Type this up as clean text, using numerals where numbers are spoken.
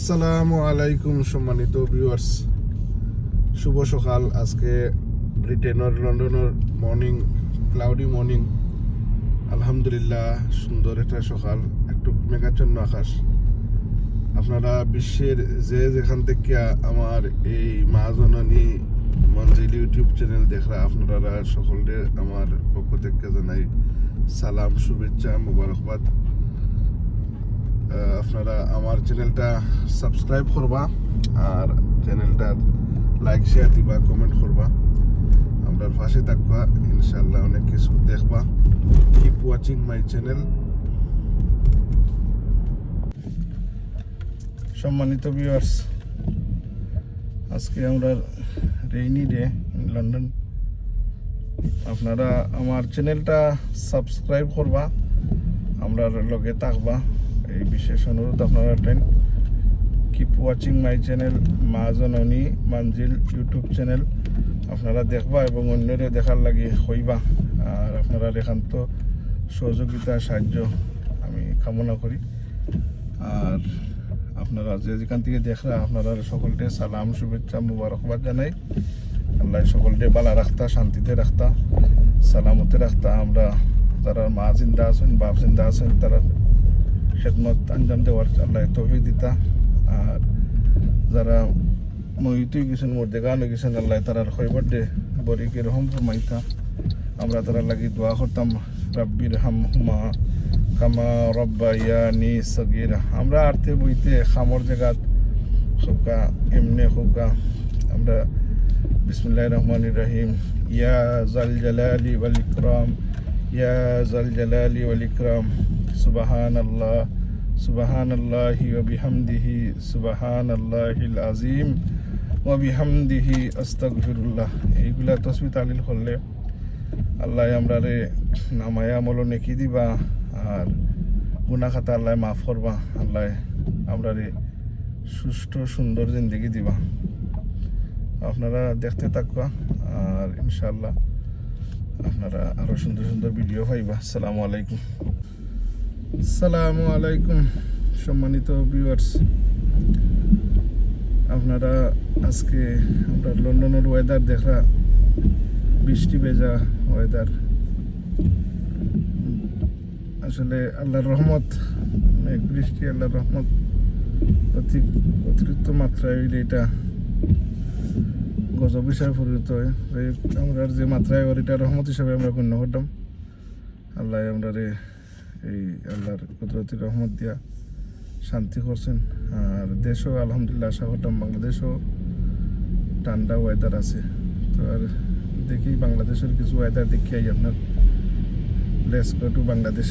আসসালামু আলাইকুম সম্মানিত ভিউয়ার্স, শুভ সকাল। আজকে ব্রিটেনের লন্ডনের মর্নিং, ক্লাউডি মর্নিং। আলহামদুলিল্লাহ সুন্দর একটা সকাল, একটু মেঘাচ্ছন্ন আকাশ। আপনারা বিশ্বের যেখান থেকে আমার এই মা জননী মঞ্জিল ইউটিউব চ্যানেল দেখরা, আপনারা সকলকে আমার পক্ষ থেকে জানাই সালাম, শুভেচ্ছা, মুবারকবাদ। আপনারা আমার চ্যানেলটা সাবস্ক্রাইব করবা আর চ্যানেলটা লাইক শেয়ার দিবা, কমেন্ট করবা, আমরা পাশে থাকবা। ইনশাআল্লাহ অনেক কিছু দেখবা। Keep watching my channel. সম্মানিত ভিউয়ার্স, আজকে আমরা রেইনি ডে ইন লন্ডন। আপনারা আমার চ্যানেলটা সাবস্ক্রাইব করবা, আমরা লগে থাকবা, এই বিশেষ অনুরোধ আপনারা ten. Keep watching my channel, মা জননী মঞ্জিল ইউটিউব চ্যানেল আপনারা দেখবা এবং অন্যরে দেখার লাগে হইবা। আর আপনারা একান্ত সহযোগিতা, সাহায্য আমি কামনা করি। আর আপনারা যেখান থেকে দেখরা, আপনারা সকলকে সালাম, শুভেচ্ছা, মুবারকবাদ জানাই। আল্লাহ সকলকে ভালো রাখতা, শান্তিতে রাখতা, সালামতে রাখতা। আমরা যারা মা জিন্দা আছেন, বাপ জিন্দা আছেন, তারা খেদমত আঞ্জাম দেওয়ার আল্লাহ তৌফিক দিতা। আর যারা মহিতুই গেছেন, মর্দেগান হয়ে গেছেন, আল্লাহ তারার খৈবর দে বরিকে রহম ফরমাইতা। আমরা তারা লাগি দোয়া করতাম, রাব্বির হামহুমা কামা রব্বায়ানি সগীরা। আমরা আরতে বইতে খামর জায়গাত হোকা, এমনে হোকা, আমরা বিসমিল্লাহির রহমানির রহিম। ইয়া জাল জালালি ওয়াল ইকরাম, ইয়া জাল জালালি ওয়াল ইকরাম, সুবহানাল্লাহ, সুবহানাল্লাহি ওয়া বিহামদিহি, সুবহানাল্লাহিল আযীম ওয়া বিহামদিহি, আস্তাগফিরুল্লাহ। এইগুলা তাসবিহ তাহলিল করলে আল্লাহ আমরারে নামায়া আমল নেকি দিবা, আর গুনাহ খাতা আল্লাহ মাফ করবা। আল্লাহ আমরারে সুষ্ঠু সুন্দর জিন্দগি দিবা। আপনারা দেখতে থাকবা আর ইনশাআল্লাহ আপনারা আরো সুন্দর সুন্দর ভিডিও পাইবা। আসসালামু আলাইকুম। আসসালামু আলাইকুম সম্মানিত ভিউয়ার্স, আপনারা আজকে আমরা লন্ডনের ওয়েদার দেখা, বৃষ্টি ভেজা ওয়েদার। আসলে আল্লাহর রহমত, মেঘ বৃষ্টি, আল্লাহর রহমত অতিরিক্ত মাত্রায় হইলে এটা গজব হিসাবে পরিণত হয়। আমরা যে মাত্রায় এটা রহমত হিসাবে আমরা গণ্য করতাম। আল্লাহ আমরা এই আল্লাহর কুদরতি রহমত দিয়া শান্তি করছেন। আর দেশও আলহামদুলিল্লাহ আশা করতাম বাংলাদেশও ঠান্ডা ওয়েদার আছে। তো আর দেখি বাংলাদেশের কিছু ওয়েদার দেখিয়াই আপনার লেটস গো টু বাংলাদেশ।